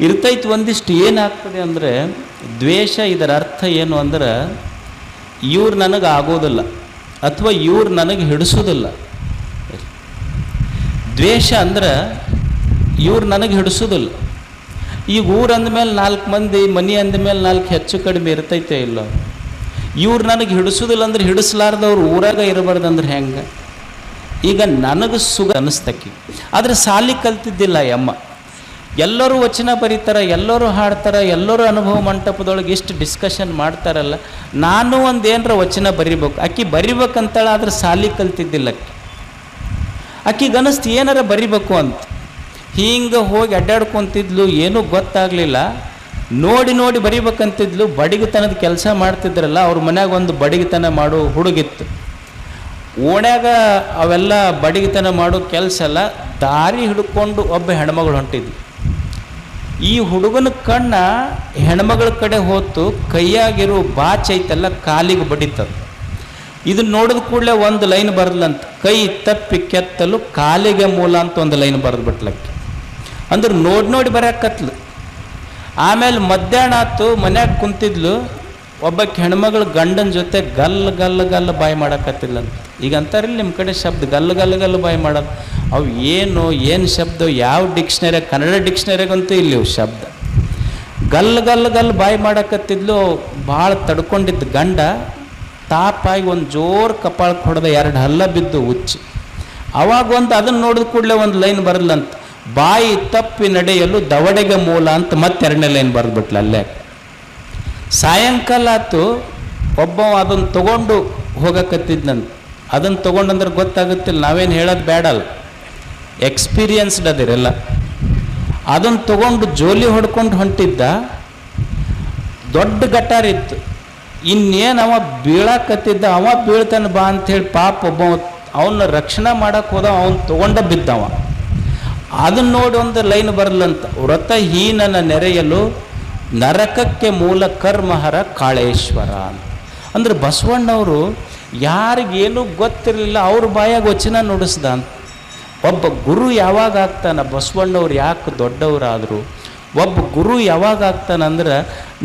ಇರ್ತೈತಿ. ಒಂದಿಷ್ಟು ಏನಾಗ್ತದೆ ಅಂದರೆ, ದ್ವೇಷ ಇದರ ಅರ್ಥ ಏನು ಅಂದ್ರೆ, ಇವ್ರು ನನಗೆ ಆಗೋದಿಲ್ಲ ಅಥವಾ ಇವ್ರು ನನಗೆ ಹಿಡಿಸೋದಿಲ್ಲ. ದ್ವೇಷ ಅಂದ್ರೆ ಇವ್ರು ನನಗೆ ಹಿಡಿಸೋದಿಲ್ಲ. ಈಗ ಊರು ಅಂದಮೇಲೆ 4 ಮಂದಿ, ಮನೆ ಅಂದಮೇಲೆ 4 ಹೆಚ್ಚು ಕಡಿಮೆ ಇರ್ತೈತೆ ಇಲ್ಲ. ಇವ್ರು ನನಗೆ ಹಿಡಿಸೋದಿಲ್ಲ ಅಂದ್ರೆ ಹಿಡಿಸ್ಲಾರ್ದವ್ರು ಊರಾಗ ಇರಬಾರ್ದಂದ್ರೆ ಹೆಂಗೆ? ಈಗ ನನಗೆ ಸುಖ ಅನ್ನಿಸ್ತಕ್ಕಿ, ಆದರೆ ಸಾಲಿ ಕಲ್ತಿದ್ದಿಲ್ಲ ಯಮ್ಮ. ಎಲ್ಲರೂ ವಚನ ಬರೀತಾರೆ, ಎಲ್ಲರೂ ಹಾಡ್ತಾರೆ, ಎಲ್ಲರೂ ಅನುಭವ ಮಂಟಪದೊಳಗೆ ಇಷ್ಟು ಡಿಸ್ಕಷನ್ ಮಾಡ್ತಾರಲ್ಲ, ನಾನು ಒಂದು ಏನರ ವಚನ ಬರಿಬೇಕು. ಆಕೆ ಬರಿಬೇಕಂತೇಳ, ಆದರೆ ಸಾಲಿ ಕಲ್ತಿದ್ದಿಲ್ಲ ಆಕಿಗೆ ಅನ್ನಿಸ್ತು ಏನಾರ ಬರಿಬೇಕು ಅಂತ. ಹಿಂಗೆ ಹೋಗಿ ಅಡ್ಡಾಡ್ಕೊತಿದ್ಲು, ಏನೂ ಗೊತ್ತಾಗಲಿಲ್ಲ. ನೋಡಿ ನೋಡಿ ಬರಿಬೇಕಂತಿದ್ಲು. ಬಡಿಗೆತನದ ಕೆಲಸ ಮಾಡ್ತಿದ್ರಲ್ಲ, ಅವ್ರ ಮನ್ಯಾಗ ಒಂದು ಬಡಿಗೆತನ ಮಾಡೋ ಹುಡುಗಿತ್ತು. ಓಣ್ಯಾಗ ಅವೆಲ್ಲ ಬಡಿಗೆತನ ಮಾಡೋ ಕೆಲಸ ಎಲ್ಲ ದಾರಿ ಹಿಡ್ಕೊಂಡು ಒಬ್ಬ ಹೆಣ್ಮಗಳು ಹೊಂಟಿದ್ಲು. ಈ ಹುಡುಗನ ಕಣ್ಣ ಹೆಣ್ಮಗಳ ಕಡೆ ಹೋತು, ಕೈಯಾಗಿರೋ ಬಾಚ್ ಐತಲ್ಲ ಕಾಲಿಗೆ ಬಡಿತದ. ಇದನ್ನ ನೋಡಿದ ಕೂಡಲೇ ಒಂದು ಲೈನ್ ಬರೆದ್ಲಂತ, ಕೈ ತಪ್ಪಿ ಕೆತ್ತಲು ಕಾಲಿಗೆ ಮೂಲ ಅಂತ ಒಂದು ಲೈನ್ ಬರೆದ್ಬಿಟ್ಲಕ್ಕೆ. ಅಂದ್ರೆ ನೋಡಿ ನೋಡಿ ಬರೆಯಕತ್ಲು. ಆಮೇಲೆ ಮಧ್ಯಾಹ್ನ ಆತು, ಮನ್ಯಾಗ ಕುಂತಿದ್ಲು. ಒಬ್ಬಕ್ಕೆ ಹೆಣ್ಮಗಳು ಗಂಡನ ಜೊತೆ ಗಲ್ಲ ಗಲ್ಲ ಗಲ್ಲ ಬಾಯಿ ಮಾಡಕತ್ತಿಲ್ಲಂತ. ಈಗ ಅಂತಾರಿಲ್ಲ ನಿಮ್ಮ ಕಡೆ ಶಬ್ದ, ಗಲ್ಲ ಗಲ್ಲ ಗಲ್ಲ ಬಾಯಿ ಮಾಡೋದು. ಅವು ಏನು ಶಬ್ದ, ಯಾವ ಡಿಕ್ಷನರಿ, ಕನ್ನಡ ಡಿಕ್ಷನರಿಗಂತೂ ಇಲ್ಲಿ ಶಬ್ದ. ಗಲ್ಲ ಗಲ್ಲ ಗಲ್ಲ ಬಾಯಿ ಮಾಡಕತ್ತಿದ್ಲು. ಭಾಳ ತಡ್ಕೊಂಡಿದ್ದು ಗಂಡ ತಾಪಾಗಿ ಒಂದು ಜೋರು ಕಪಾಳಕ್ಕೆ ಹೊಡೆದ, 2 ಹಲ್ಲ ಬಿದ್ದು ಉಚ್ಚಿ. ಅವಾಗ ಅದನ್ನು ನೋಡಿದ ಕೂಡಲೇ ಒಂದು ಲೈನ್ ಬರಲ್ಲಂತ, ಬಾಯಿ ತಪ್ಪಿ ನಡೆಯಲು ದವಡೆಗೆ ಮೂಲ ಅಂತ ಮತ್ತೆ 2ನೇ ಲೈನ್ ಬರೆದ್ಬಿಟ್ಲ ಅಲ್ಲೇ. ಸಾಯಂಕಾಲ ಆತು, ಒಬ್ಬ ಅದನ್ನು ತೊಗೊಂಡು ಹೋಗಕತ್ತಿದ್ನಂತ. ಅದನ್ನು ತೊಗೊಂಡಂದ್ರೆ ಗೊತ್ತಾಗುತ್ತಿಲ್ಲ, ನಾವೇನು ಹೇಳೋದು ಬೇಡಲ್ಲ, ಎಕ್ಸ್ಪೀರಿಯನ್ಸ್ಡ್ ಅದಿರಲ್ಲ. ಅದನ್ನು ತೊಗೊಂಡು ಜೋಲಿ ಹೊಡ್ಕೊಂಡು ಹೊಂಟಿದ್ದ. ದೊಡ್ಡ ಗಟಾರ ಇತ್ತು, ಇನ್ನೇನು ಅವ ಬೀಳಕತ್ತಿದ್ದ. ಅವ ಬೀಳ್ತಾನೆ ಬಾ ಅಂಥೇಳಿ ಪಾಪ ಒಬ್ಬ ಅವನ್ನ ರಕ್ಷಣೆ ಮಾಡಕ್ಕೆ ಹೋದ, ಅವನು ತೊಗೊಂಡ ಬಿದ್ದವ. ಅದನ್ನು ನೋಡಿ ಒಂದು ಲೈನ್ ಬರಲಂತ, ವ್ರತಹೀನನ ನೆರೆಯಲು ನರಕಕ್ಕೆ ಮೂಲ ಕರ್ಮಹರ ಕಾಳೇಶ್ವರ ಅಂತ. ಅಂದ್ರೆ ಬಸವಣ್ಣವರು ಯಾರಿಗೇನು ಗೊತ್ತಿರಲಿಲ್ಲ, ಅವ್ರ ಬಾಯಾಗ ವಚನ ನುಡಿಸ್ದ ಅಂತ. ಒಬ್ಬ ಗುರು ಯಾವಾಗ ಆಗ್ತಾನ, ಬಸವಣ್ಣವ್ರು ಯಾಕೆ ದೊಡ್ಡವರಾದರು, ಒಬ್ಬ ಗುರು ಯಾವಾಗ ಆಗ್ತಾನಂದ್ರೆ,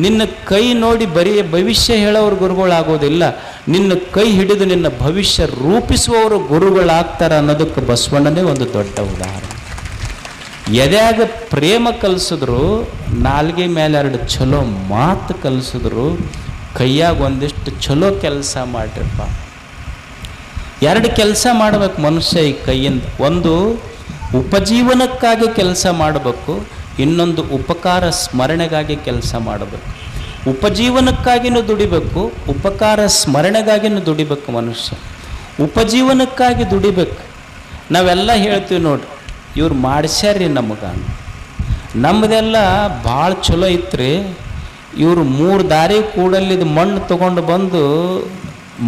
ನಿನ್ನ ಕೈ ನೋಡಿ ಬರೀ ಭವಿಷ್ಯ ಹೇಳೋರು ಗುರುಗಳಾಗೋದಿಲ್ಲ, ನಿನ್ನ ಕೈ ಹಿಡಿದು ನಿನ್ನ ಭವಿಷ್ಯ ರೂಪಿಸುವವರು ಗುರುಗಳಾಗ್ತಾರೆ ಅನ್ನೋದಕ್ಕೆ ಬಸವಣ್ಣನೇ ಒಂದು ದೊಡ್ಡ ಉದಾಹರಣೆ. ಎದ್ಯಾಗ ಪ್ರೇಮ ಕಲಿಸಿದ್ರು, ನಾಲ್ಗೆ ಮೇಲೆ 2 ಚಲೋ ಮಾತು ಕಲಿಸಿದ್ರು, ಕೈಯಾಗ ಒಂದಿಷ್ಟು ಚಲೋ ಕೆಲಸ ಮಾಡ್ರಿಪ್ಪ. 2 ಕೆಲಸ ಮಾಡಬೇಕು ಮನುಷ್ಯ ಈ ಕೈಯಿಂದ. ಒಂದು ಉಪಜೀವನಕ್ಕಾಗಿ ಕೆಲಸ ಮಾಡಬೇಕು, ಇನ್ನೊಂದು ಉಪಕಾರ ಸ್ಮರಣೆಗಾಗಿ ಕೆಲಸ ಮಾಡಬೇಕು. ಉಪಜೀವನಕ್ಕಾಗಿನೂ ದುಡಿಬೇಕು, ಉಪಕಾರ ಸ್ಮರಣೆಗಾಗಿನೂ ದುಡಿಬೇಕು ಮನುಷ್ಯ. ಉಪಜೀವನಕ್ಕಾಗಿ ದುಡಿಬೇಕು. ನಾವೆಲ್ಲ ಹೇಳ್ತೀವಿ ನೋಡ್ರಿ, ಇವ್ರು ಮಾಡಿಸ್ಯಾರ್ರಿ ನಮಗೆ, ನಮ್ಮದೆಲ್ಲ ಭಾಳ ಚಲೋ ಇತ್ತು. ಇವರು 3 ದಾರಿ ಕೂಡಲ್ಲಿದ್ದು ಮಣ್ಣು ತೊಗೊಂಡು ಬಂದು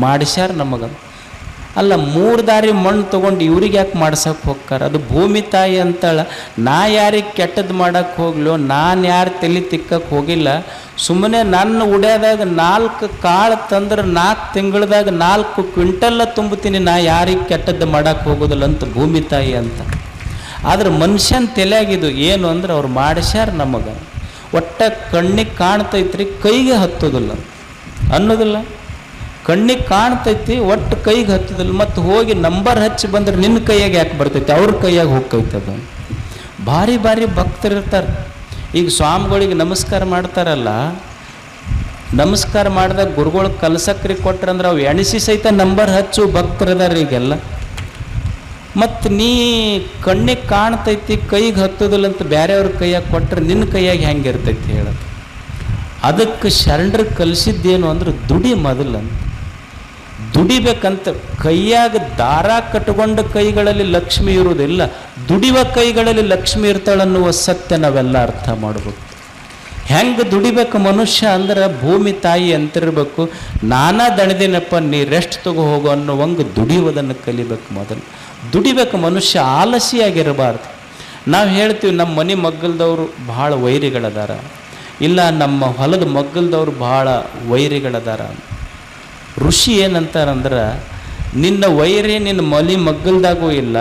ಮಾಡಿಸ್ಯಾರ ನಮಗೆ. ಅಲ್ಲ, 3 ದಾರಿ ಮಣ್ಣು ತೊಗೊಂಡು ಇವ್ರಿಗೆ ಯಾಕೆ ಮಾಡ್ಸೋಕೆ ಹೋಗ್ತಾರ? ಅದು ಭೂಮಿ ತಾಯಿ ಅಂತಾಳ. ನಾ ಯಾರಿಗೆ ಕೆಟ್ಟದ್ದು ಮಾಡೋಕ್ಕೆ ಹೋಗ್ಲೋ, ನಾನು ಯಾರು ತಲೆ ತಿಕ್ಕಕ್ಕೆ ಹೋಗಿಲ್ಲ. ಸುಮ್ಮನೆ ನನ್ನ ಉಡ್ಯಾದಾಗ 4 ಕಾಳು ತಂದ್ರೆ 4 ತಿಂಗಳದಾಗ 4 ಕ್ವಿಂಟಲ್ಲ ತುಂಬುತ್ತೀನಿ. ನಾ ಯಾರಿಗೆ ಕೆಟ್ಟದ್ದು ಮಾಡೋಕ್ಕೆ ಹೋಗೋದಿಲ್ಲ ಅಂತ ಭೂಮಿ ತಾಯಿ ಅಂತ. ಆದ್ರೆ ಮನುಷ್ಯನ ತಲೆಯಾಗಿದ್ದು ಏನು ಅಂದ್ರೆ, ಅವ್ರು ಮಾಡಿಸ್ಯಾರ ನಮಗೆ. ಒಟ್ಟ ಕಣ್ಣಿಗೆ ಕಾಣ್ತೈತ್ರಿ, ಕೈಗೆ ಹತ್ತೋದಿಲ್ಲ ಅನ್ನೋದಿಲ್ಲ. ಕಣ್ಣಿಗೆ ಕಾಣ್ತೈತಿ, ಒಟ್ಟು ಕೈಗೆ ಹತ್ತೋದಿಲ್ಲ. ಮತ್ತು ಹೋಗಿ ನಂಬರ್ ಹಚ್ಚಿ ಬಂದ್ರೆ ನಿನ್ನ ಕೈಯಾಗ ಯಾಕೆ ಬರ್ತೈತಿ, ಅವ್ರ ಕೈಯಾಗ ಹೋಗ್ತೈತದ. ಭಾರಿ ಭಾರಿ ಭಕ್ತರಿರ್ತಾರೆ. ಈಗ ಸ್ವಾಮಿಗಳಿಗೆ ನಮಸ್ಕಾರ ಮಾಡ್ತಾರಲ್ಲ, ನಮಸ್ಕಾರ ಮಾಡಿದಾಗ ಗುರುಗಳು ಕಲಸಕ್ರಿ ಕೊಟ್ರಂದ್ರೆ ಅವು ಎಣಿಸಿ ಸಹಿತ ನಂಬರ್ ಹಚ್ಚು ಭಕ್ತರದಾರ ಈಗೆಲ್ಲ. ಮತ್ತು ನೀ ಕಣ್ಣಿಗೆ ಕಾಣ್ತೈತಿ, ಕೈಗೆ ಹತ್ತೋದಿಲ್ಲ ಅಂತ ಬೇರೆಯವ್ರ ಕೈಯಾಗ ಕೊಟ್ಟರೆ ನಿನ್ನ ಕೈಯಾಗ ಹೆಂಗೆ ಇರ್ತೈತಿ ಹೇಳೋದು. ಅದಕ್ಕೆ ಶರಣರು ಕಲಿಸಿದ್ದೇನು ಅಂದ್ರೆ, ದುಡಿ ಮೊದಲಂತ. ದುಡಿಬೇಕಂತ. ಕೈಯಾಗ ದಾರ ಕಟ್ಕೊಂಡ ಕೈಗಳಲ್ಲಿ ಲಕ್ಷ್ಮಿ ಇರುವುದಿಲ್ಲ, ದುಡಿಯುವ ಕೈಗಳಲ್ಲಿ ಲಕ್ಷ್ಮಿ ಇರ್ತಾಳನ್ನುವ ಸತ್ಯ ನಾವೆಲ್ಲ ಅರ್ಥ ಮಾಡಬೇಕು. ಹೆಂಗೆ ದುಡಿಬೇಕು ಮನುಷ್ಯ ಅಂದ್ರೆ, ಭೂಮಿ ತಾಯಿ ಅಂತಿರ್ಬೇಕು, ನಾನಾ ದಣಿದಿನಪ್ಪ ನೀ ರೆಸ್ಟ್ ತಗೋ ಹೋಗೋ ಅನ್ನೋವಂಗೆ ದುಡಿಯುವುದನ್ನು ಕಲಿಬೇಕು ಮೊದಲು. ದುಡಿಬೇಕು ಮನುಷ್ಯ, ಆಲಸಿಯಾಗಿರಬಾರ್ದು. ನಾವು ಹೇಳ್ತೀವಿ ನಮ್ಮ ಮನೆ ಮಗ್ಗಲ್ದವರು ಭಾಳ ವೈರಿಗಳದಾರ, ಇಲ್ಲ ನಮ್ಮ ಹೊಲದ ಮಗ್ಗಲ್ದವ್ರು ಭಾಳ ವೈರಿಗಳದಾರ. ಋಷಿ ಏನಂತಾರಂದ್ರೆ, ನಿನ್ನ ವೈರಿ ನಿನ್ನ ಮನೆ ಮಗ್ಗಲ್ದಾಗೂ ಇಲ್ಲ,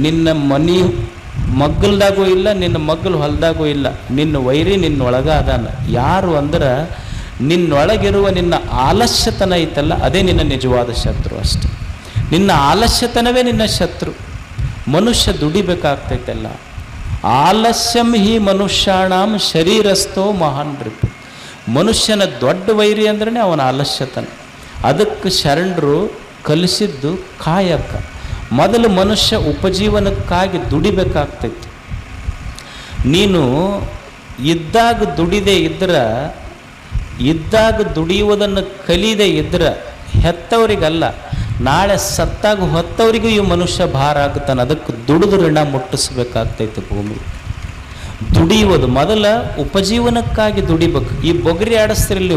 ನಿನ್ನ ಮನೆ ಮಗ್ಗಲ್ದಾಗೂ ಇಲ್ಲ, ನಿನ್ನ ಮಗ್ಗಲು ಹೊಲದಾಗೂ ಇಲ್ಲ, ನಿನ್ನ ವೈರಿ ನಿನ್ನೊಳಗ ಅದಾನ. ಯಾರು ಅಂದ್ರೆ ನಿನ್ನೊಳಗಿರುವ ನಿನ್ನ ಆಲಸ್ಯತನ ಐತಲ್ಲ, ಅದೇ ನಿನ್ನ ನಿಜವಾದ ಶತ್ರು ಅಷ್ಟೆ. ನಿನ್ನ ಆಲಸ್ಯತನವೇ ನಿನ್ನ ಶತ್ರು. ಮನುಷ್ಯ ದುಡಿಬೇಕಾಗ್ತೈತಲ್ಲ. ಆಲಸ್ಯಂ ಹಿ ಮನುಷ್ಯಾಣಂ ಶರೀರಸ್ಥೋ ಮಹಾನ್ ರಿಪು. ಮನುಷ್ಯನ ದೊಡ್ಡ ವೈರಿ ಅಂದ್ರೆ ಅವನ ಆಲಸ್ಯತನ. ಅದಕ್ಕೆ ಶರಣರು ಕಲಿಸಿದ್ದು ಕಾಯಕ. ಮೊದಲು ಮನುಷ್ಯ ಉಪಜೀವನಕ್ಕಾಗಿ ದುಡಿಬೇಕಾಗ್ತೈತಿ. ನೀನು ಇದ್ದಾಗ ದುಡಿದೇ ಇದ್ರೆ, ಇದ್ದಾಗ ದುಡಿಯುವುದನ್ನು ಕಲಿಯದೇ ಇದ್ರೆ ಹೆತ್ತವರಿಗಲ್ಲ, ನಾಳೆ ಸತ್ತಾಗ ಹೊತ್ತವರಿಗೂ ಈ ಮನುಷ್ಯ ಭಾರ ಆಗುತ್ತಾನೆ. ಅದಕ್ಕೆ ದುಡಿದು ಋಣ ಮುಟ್ಟಿಸ್ಬೇಕಾಗ್ತೈತೆ ಭೂಮಿ. ದುಡಿಯುವುದು ಮೊದಲ ಉಪಜೀವನಕ್ಕಾಗಿ ದುಡಿಬೇಕು. ಈ ಬೊಗರಿ ಆಡಿಸ್ತಿರಲಿ,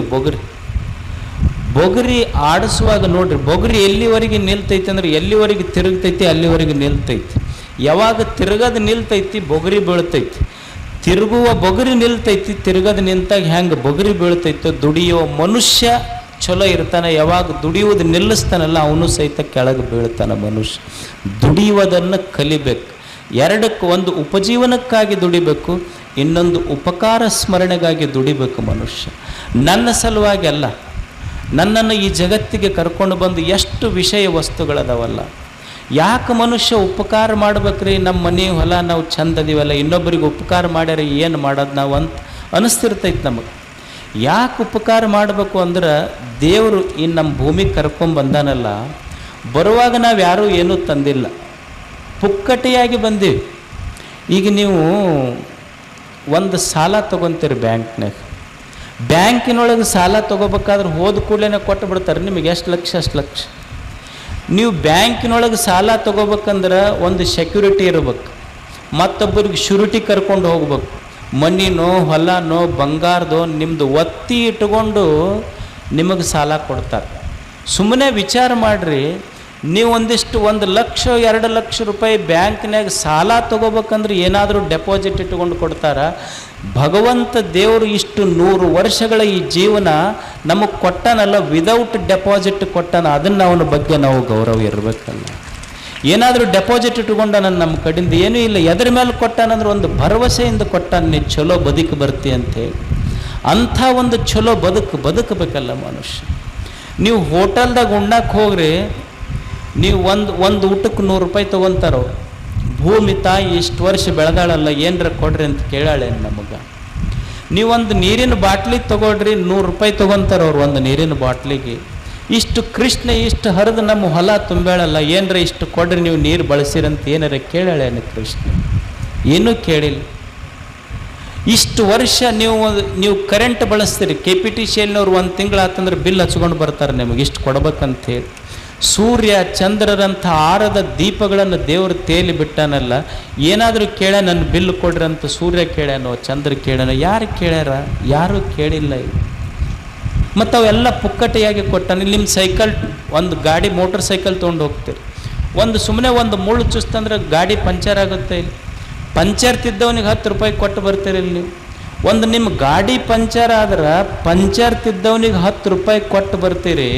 ಬೊಗರಿ ಆಡಿಸುವಾಗ ನೋಡ್ರಿ, ಬೊಗರಿ ಎಲ್ಲಿವರೆಗೆ ನಿಲ್ತೈತಿ ಅಂದ್ರೆ ಎಲ್ಲಿವರೆಗೆ ತಿರುಗ್ತೈತಿ ಅಲ್ಲಿವರೆಗೆ ನಿಲ್ತೈತಿ. ಯಾವಾಗ ತಿರುಗದು ನಿಲ್ತೈತಿ ಬೊಗರಿ ಬೀಳ್ತೈತಿ. ತಿರುಗುವ ಬೊಗರಿ ನಿಲ್ತೈತಿ, ತಿರುಗದು ನಿಂತಾಗ ಹೆಂಗೆ ಬೊಗರಿ ಬೀಳ್ತೈತೋ ದುಡಿಯುವ ಮನುಷ್ಯ ಚಲೋ ಇರ್ತಾನೆ. ಯಾವಾಗ ದುಡಿಯುವುದು ನಿಲ್ಲಿಸ್ತಾನಲ್ಲ ಅವನು ಸಹಿತ ಕೆಳಗೆ ಬೀಳ್ತಾನೆ. ಮನುಷ್ಯ ದುಡಿಯುವುದನ್ನು ಕಲಿಬೇಕು. ಎರಡಕ್ಕೆ, ಒಂದು ಉಪಜೀವನಕ್ಕಾಗಿ ದುಡಿಬೇಕು, ಇನ್ನೊಂದು ಉಪಕಾರ ಸ್ಮರಣೆಗಾಗಿ ದುಡಿಬೇಕು. ಮನುಷ್ಯ ನನ್ನ ಸಲುವಾಗಿ ಅಲ್ಲ, ನನ್ನನ್ನು ಈ ಜಗತ್ತಿಗೆ ಕರ್ಕೊಂಡು ಬಂದು ಎಷ್ಟು ವಿಷಯ ವಸ್ತುಗಳದಾವಲ್ಲ. ಯಾಕೆ ಮನುಷ್ಯ ಉಪಕಾರ ಮಾಡ್ಬೇಕ್ರಿ? ನಮ್ಮ ಮನೆ ಹೊಲ ನಾವು ಚಂದ ಅದೀವಲ್ಲ, ಇನ್ನೊಬ್ಬರಿಗೆ ಉಪಕಾರ ಮಾಡ್ಯಾರ ಏನು ಮಾಡೋದು ನಾವು ಅಂತ ಅನಿಸ್ತಿರ್ತೈತೆ ನಮಗೆ. ಯಾಕೆ ಉಪಕಾರ ಮಾಡಬೇಕು ಅಂದ್ರೆ ದೇವರು ಈ ನಮ್ಮ ಭೂಮಿಗೆ ಕರ್ಕೊಂಡ್ಬಂದಾನಲ್ಲ, ಬರುವಾಗ ನಾವು ಯಾರೂ ಏನೂ ತಂದಿಲ್ಲ, ಪುಕ್ಕಟೆಯಾಗಿ ಬಂದೀವಿ. ಈಗ ನೀವು ಒಂದು ಸಾಲ ತೊಗೊತೀರಿ ಬ್ಯಾಂಕಿನೊಳಗೆ ಸಾಲ ತೊಗೋಬೇಕಾದ್ರೆ ಹೋದ ಕೂಡಲೇ ಕೊಟ್ಟು ಬಿಡ್ತಾರೆ ನಿಮಗೆ ಎಷ್ಟು ಲಕ್ಷ ಅಷ್ಟು ಲಕ್ಷ. ನೀವು ಬ್ಯಾಂಕಿನೊಳಗೆ ಸಾಲ ತೊಗೋಬೇಕಂದ್ರೆ ಒಂದು ಸೆಕ್ಯೂರಿಟಿ ಇರಬೇಕು, ಮತ್ತೊಬ್ಬರಿಗೆ ಶ್ಯೂರಿಟಿ ಕರ್ಕೊಂಡು ಹೋಗ್ಬೇಕು. ಮಣ್ಣಿನೋ ಹೊಲನೋ ಬಂಗಾರದೋ ನಿಮ್ಮದು ಒತ್ತಿ ಇಟ್ಕೊಂಡು ನಿಮಗೆ ಸಾಲ ಕೊಡ್ತಾರೆ. ಸುಮ್ಮನೆ ವಿಚಾರ ಮಾಡಿರಿ, ನೀವು ಒಂದಿಷ್ಟು 1 ಲಕ್ಷ 2 ಲಕ್ಷ ರೂಪಾಯಿ ಬ್ಯಾಂಕ್ನಾಗ ಸಾಲ ತೊಗೋಬೇಕಂದ್ರೆ ಏನಾದರೂ ಡೆಪಾಸಿಟ್ ಇಟ್ಕೊಂಡು ಕೊಡ್ತಾರೆ. ಭಗವಂತ ದೇವರು ಇಷ್ಟು 100 ವರ್ಷಗಳ ಈ ಜೀವನ ನಮಗೆ ಕೊಟ್ಟನಲ್ಲ, ವಿದೌಟ್ ಡೆಪಾಸಿಟ್ ಕೊಟ್ಟನ. ಅದನ್ನು ಅವನ ಬಗ್ಗೆ ನಾವು ಗೌರವ ಇರಬೇಕಲ್ಲ. ಏನಾದರೂ ಡೆಪಾಸಿಟ್ ಇಟ್ಕೊಂಡ ನಮ್ಮ ಕಡೆಯಿಂದ ಏನೂ ಇಲ್ಲ, ಎದ್ರ ಮೇಲೆ ಕೊಟ್ಟಾನಂದ್ರೆ ಒಂದು ಭರವಸೆಯಿಂದ ಕೊಟ್ಟಾನ, ನೀನು ಚಲೋ ಬದುಕು ಬರ್ತಿ ಅಂತೇಳಿ. ಅಂಥ ಒಂದು ಚಲೋ ಬದುಕಬೇಕಲ್ಲ ಮನುಷ್ಯ. ನೀವು ಹೋಟೆಲ್ದಾಗ ಉಣ್ಣಕ್ಕೆ ಹೋಗ್ರಿ, ನೀವು ಒಂದು ಊಟಕ್ಕೆ 100 ರೂಪಾಯಿ ತೊಗೊತಾರೋ. ಭೂಮಿ ತಾಯಿ ಇಷ್ಟು ವರ್ಷ ಬೆಳೆದಾಳಲ್ಲ, ಏನರ ಕೊಡ್ರಿ ಅಂತ ಕೇಳಾಳೆ ನಮಗೆ. ನೀವೊಂದು ನೀರಿನ ಬಾಟ್ಲಿ ತೊಗೊಳ್ರಿ, 100 ರೂಪಾಯಿ ತೊಗೊತಾರ ಅವ್ರು ಒಂದು ನೀರಿನ ಬಾಟ್ಲಿಗೆ. ಇಷ್ಟು ಕೃಷ್ಣ ಇಷ್ಟು ಹರಿದು ನಮ್ಮ ಹೊಲ ತುಂಬೇಳಲ್ಲ, ಏನರ ಇಷ್ಟು ಕೊಡ್ರಿ ನೀವು ನೀರು ಬಳಸಿರಂತ ಏನಾರ ಕೇಳಾಳೆ ಕೃಷ್ಣ? ಏನೂ ಕೇಳಿಲ್ಲ. ಇಷ್ಟು ವರ್ಷ ನೀವು ಕರೆಂಟ್ ಬಳಸ್ತೀರಿ, KPTCLನವ್ರು 1 ತಿಂಗಳಾತಂದ್ರೆ ಬಿಲ್ ಹಚ್ಕೊಂಡು ಬರ್ತಾರೆ ನಿಮಗೆ ಇಷ್ಟು ಕೊಡ್ಬೇಕಂತೇಳಿ. ಸೂರ್ಯ ಚಂದ್ರರಂಥ ಆರದ ದೀಪಗಳನ್ನು ದೇವರು ತೇಲಿ ಬಿಟ್ಟಾನಲ್ಲ, ಏನಾದರೂ ಕೇಳ ನನ್ನ ಬಿಲ್ ಕೊಡ್ರಿ ಅಂತ ಸೂರ್ಯ ಕೇಳ್ಯಾನೋ ಚಂದ್ರ ಕೇಳ್ಯಾನೋ? ಯಾರು ಕೇಳ್ಯಾರ? ಯಾರೂ ಕೇಳಿಲ್ಲ. ಮತ್ತು ಅವೆಲ್ಲ ಪುಕ್ಕಟೆಯಾಗಿ ಕೊಟ್ಟಾನ. ನಿಮ್ಮ ಸೈಕಲ್, ಒಂದು ಗಾಡಿ ಮೋಟರ್ ಸೈಕಲ್ ತೊಗೊಂಡು ಹೋಗ್ತೀರಿ, ಸುಮ್ಮನೆ ಒಂದು ಮುಳ್ಳು ಚುಸ್ತಂದ್ರೆ ಗಾಡಿ ಪಂಚರ್ ಆಗುತ್ತೆ. ಇಲ್ಲಿ ಪಂಚರ್ ತಿದ್ದವನಿಗೆ 10 ರೂಪಾಯಿ ಕೊಟ್ಟು ಬರ್ತೀರಿ. ಇಲ್ಲಿ ನಿಮ್ಮ ಗಾಡಿ ಪಂಚರ್ ಆದ್ರೆ ಪಂಚರ್ ತಿದ್ದವನಿಗೆ 10 ರೂಪಾಯಿ ಕೊಟ್ಟು ಬರ್ತೀರಿ.